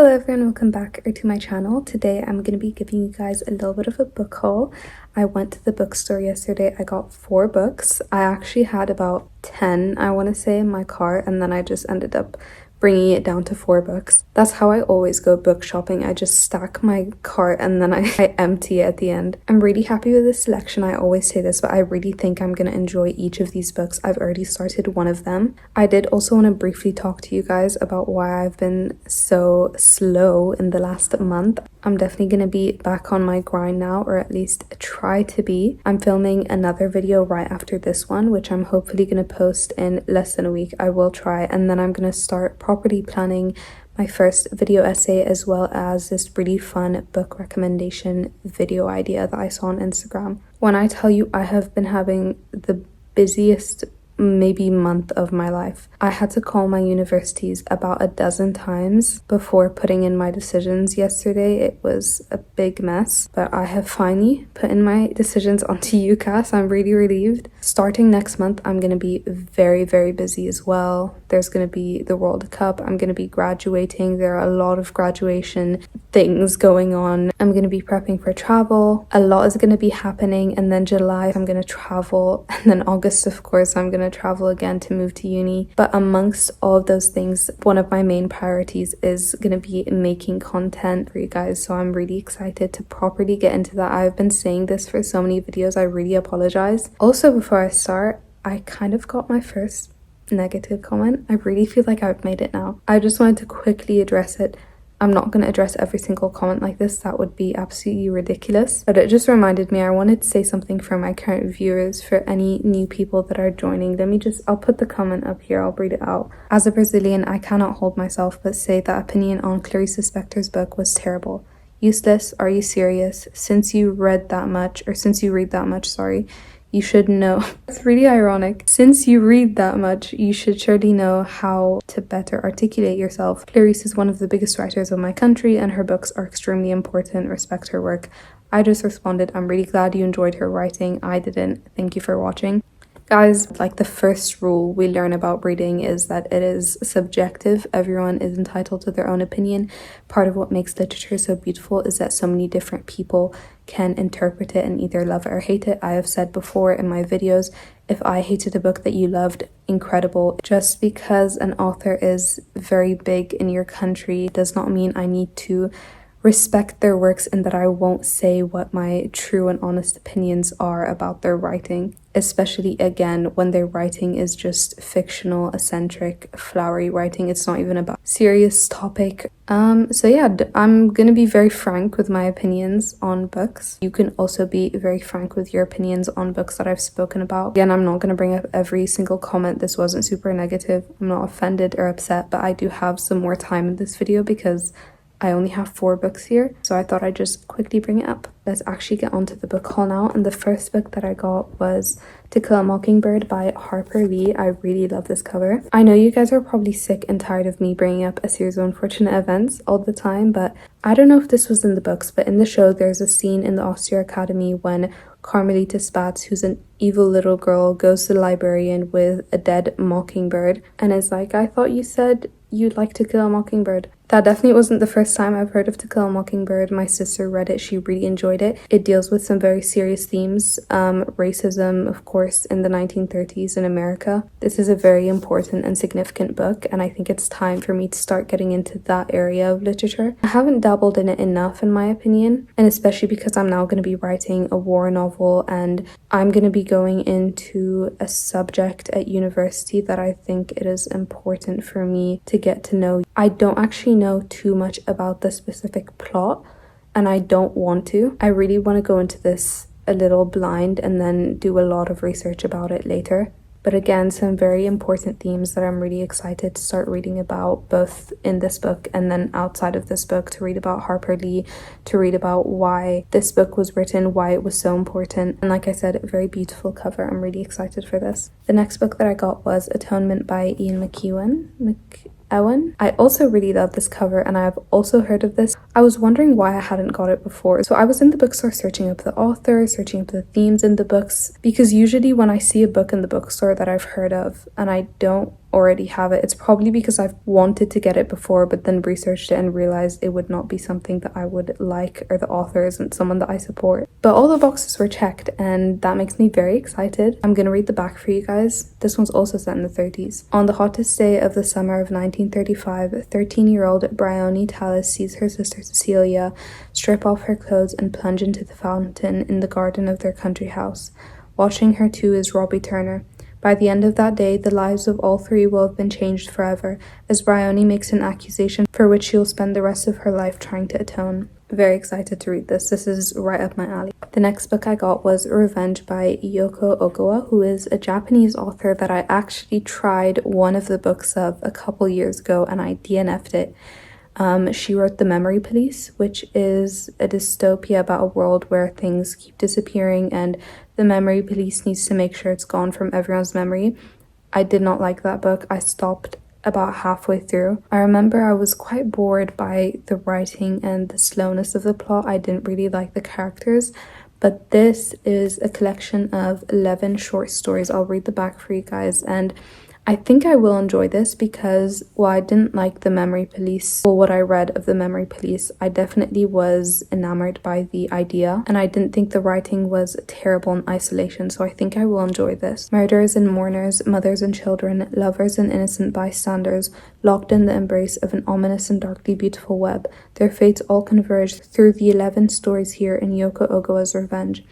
Hello everyone, welcome back to my channel. Today I'm going to be giving you guys a little bit of a book haul. I went to the bookstore yesterday. I got 4 books. I actually had about 10, I want to say, in my cart, and then I just ended up bringing it down to 4 books. That's how I always go book shopping. I just stack my cart and then I empty it at the end. I'm really happy with this selection. I always say this, but I really think I'm going to enjoy each of these books. I've already started one of them. I did also want to briefly talk to you guys about why I've been so slow in the last month. I'm definitely going to be back on my grind now, or at least try to be. I'm filming another video right after this one, which I'm hopefully going to post in less than a week. I will try, and then I'm going to start properly planning my first video essay, as well as this really fun book recommendation video idea that I saw on Instagram. When I tell you I have been having the busiest maybe month of my life. I had to call my universities about a dozen times before putting in my decisions yesterday. It was a big mess, but I have finally put in my decisions onto UCAS. I'm really relieved. Starting next month, I'm going to be very, very busy as well. There's going to be the World Cup. I'm going to be graduating. There are a lot of graduation things going on. I'm going to be prepping for travel. A lot is going to be happening, and then July I'm going to travel, and then August, of course, I'm going to travel again to move to uni. But amongst all of those things, one of my main priorities is going to be making content for you guys, so I'm really excited to properly get into that. I've been saying this for so many videos. I really apologize. Also, before I start, I kind of got my first negative comment. I really feel like I've made it now. I just wanted to quickly address it. I'm not going to address every single comment like this. That would be absolutely ridiculous. But it just reminded me I wanted to say something for my current viewers, for any new people that are joining. I'll put the comment up here. I'll read it out. As a Brazilian, I cannot hold myself but say that opinion on Clarice Lispector's book was terrible. Useless. Are you serious? Since you read that much, you should know. It's really ironic. Since you read that much, you should surely know how to better articulate yourself. Clarice is one of the biggest writers of my country, and her books are extremely important. Respect her work. I just responded, I'm really glad you enjoyed her writing. I didn't. Thank you for watching. Guys, like, the first rule we learn about reading is that it is subjective. Everyone is entitled to their own opinion. Part of what makes literature so beautiful is that so many different people can interpret it and either love it or hate it. I have said before in my videos, if I hated a book that you loved, incredible. Just because an author is very big in your country does not mean I need to respect their works and that I won't say what my true and honest opinions are about their writing, especially again when their writing is just fictional, eccentric, flowery writing. It's not even about serious topic. So yeah, I'm gonna be very frank with my opinions on books. You can also be very frank with your opinions on books that I've spoken about. Again, I'm not gonna bring up every single comment. This wasn't super negative. I'm not offended or upset, but I do have some more time in this video because I only have 4 books here, so I thought I'd just quickly bring it up. Let's actually get onto the book haul now, and the first book that I got was To Kill a Mockingbird by Harper Lee. I really love this cover. I know you guys are probably sick and tired of me bringing up a series of unfortunate events all the time, but I don't know if this was in the books, but in the show there's a scene in the Austere Academy when Carmelita Spatz, who's an evil little girl, goes to the librarian with a dead mockingbird and is like, I thought you said you'd like To Kill a Mockingbird. That definitely wasn't the first time I've heard of To Kill a Mockingbird. My sister read it. She really enjoyed it. It deals with some very serious themes. Racism, of course, in the 1930s in America. This is a very important and significant book, and I think it's time for me to start getting into that area of literature. I haven't dabbled in it enough, in my opinion, and especially because I'm now going to be writing a war novel, and I'm going to be going into a subject at university that I think it is important for me to get to know. I don't actually know too much about the specific plot, and I don't want to. I really want to go into this a little blind and then do a lot of research about it later. But again, some very important themes that I'm really excited to start reading about, both in this book and then outside of this book, to read about Harper Lee, to read about why this book was written, why it was so important. And like I said, a very beautiful cover. I'm really excited for this. The next book that I got was Atonement by Ian McEwan. I also really love this cover, and I've also heard of this. I was wondering why I hadn't got it before. So I was in the bookstore searching up the author, searching up the themes in the books, because usually when I see a book in the bookstore that I've heard of and I don't already have it. It's probably because I've wanted to get it before but then researched it and realized it would not be something that I would like, or the author isn't someone that I support. But all the boxes were checked and that makes me very excited. I'm gonna read the back for you guys. This one's also set in the 30s. On the hottest day of the summer of 1935, 13-year-old Bryony Tallis sees her sister Cecilia strip off her clothes and plunge into the fountain in the garden of their country house. Watching her too is Robbie Turner. By the end of that day, the lives of all three will have been changed forever, as Bryony makes an accusation for which she will spend the rest of her life trying to atone. Very excited to read this. This is right up my alley. The next book I got was Revenge by Yoko Ogawa, who is a Japanese author that I actually tried one of the books of a couple years ago and I DNF'd it. She wrote The Memory Police, which is a dystopia about a world where things keep disappearing and the memory police needs to make sure it's gone from everyone's memory. I did not like that book. I stopped about halfway through. I remember I was quite bored by the writing and the slowness of the plot. I didn't really like the characters, but this is a collection of 11 short stories. I'll read the back for you guys, and I think I will enjoy this because while I didn't like The Memory Police, or what I read of The Memory Police, I definitely was enamored by the idea and I didn't think the writing was terrible in isolation, so I think I will enjoy this. Murderers and mourners, mothers and children, lovers and innocent bystanders, locked in the embrace of an ominous and darkly beautiful web, their fates all converge through the 11 stories here in Yoko Ogawa's Revenge.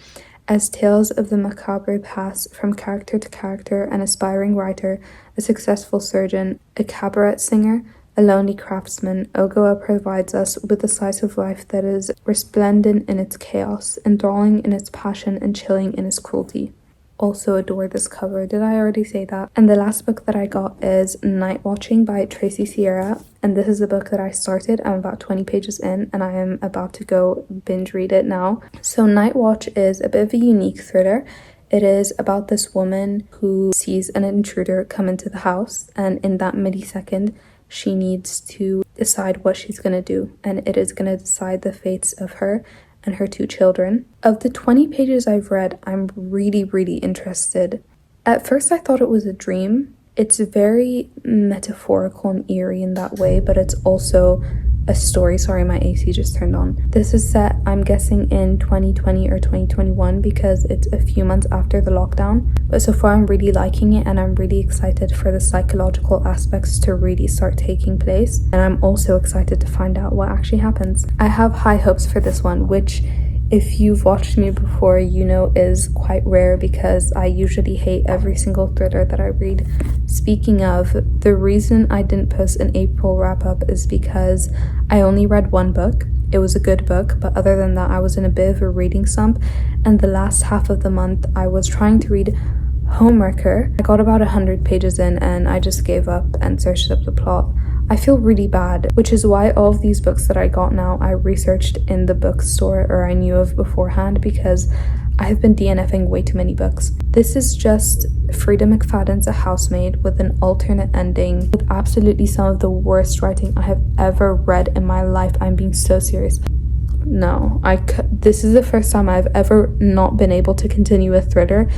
As tales of the macabre pass from character to character, an aspiring writer, a successful surgeon, a cabaret singer, a lonely craftsman, Ogawa provides us with a slice of life that is resplendent in its chaos, enthralling in its passion, and chilling in its cruelty. Also adore this cover. Did I already say that? And the last book that I got is Night Watching by Tracy Sierra, and this is a book that I started. I'm about 20 pages in and I am about to go binge read it now. So Night Watch is a bit of a unique thriller. It is about this woman who sees an intruder come into the house, and in that millisecond she needs to decide what she's gonna do, and it is gonna decide the fates of her and her 2 children. Of the 20 pages I've read, I'm really interested. At first I thought it was a dream. It's very metaphorical and eerie in that way, but it's also a story. Sorry, my AC just turned on. This is set, I'm guessing, in 2020 or 2021 because it's a few months after the lockdown. But so far I'm really liking it and I'm really excited for the psychological aspects to really start taking place. And I'm also excited to find out what actually happens. I have high hopes for this one, which if you've watched me before, you know is quite rare because I usually hate every single thriller that I read. Speaking of, the reason I didn't post an April wrap-up is because I only read one book. It was a good book, but other than that, I was in a bit of a reading slump, and the last half of the month, I was trying to read Homewrecker. I got about 100 pages in and I just gave up and searched up the plot. I feel really bad, which is why all of these books that I got now I researched in the bookstore or I knew of beforehand, because I have been DNFing way too many books. This is just Frida McFadden's A Housemaid with an alternate ending with absolutely some of the worst writing I have ever read in my life. I'm being so serious. No, this is the first time I've ever not been able to continue a thriller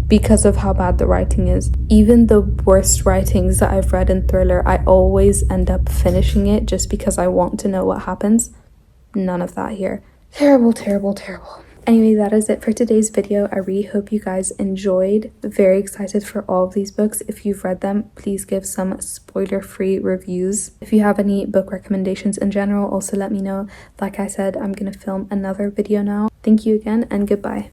because of how bad the writing is. Even the worst writings that I've read in thriller, I always end up finishing it just because I want to know what happens. None of that here. Terrible. Anyway, that is it for today's video. I really hope you guys enjoyed. Very excited for all of these books. If you've read them, please give some spoiler-free reviews. If you have any book recommendations in general, also let me know. Like I said, I'm gonna film another video now. Thank you again and goodbye.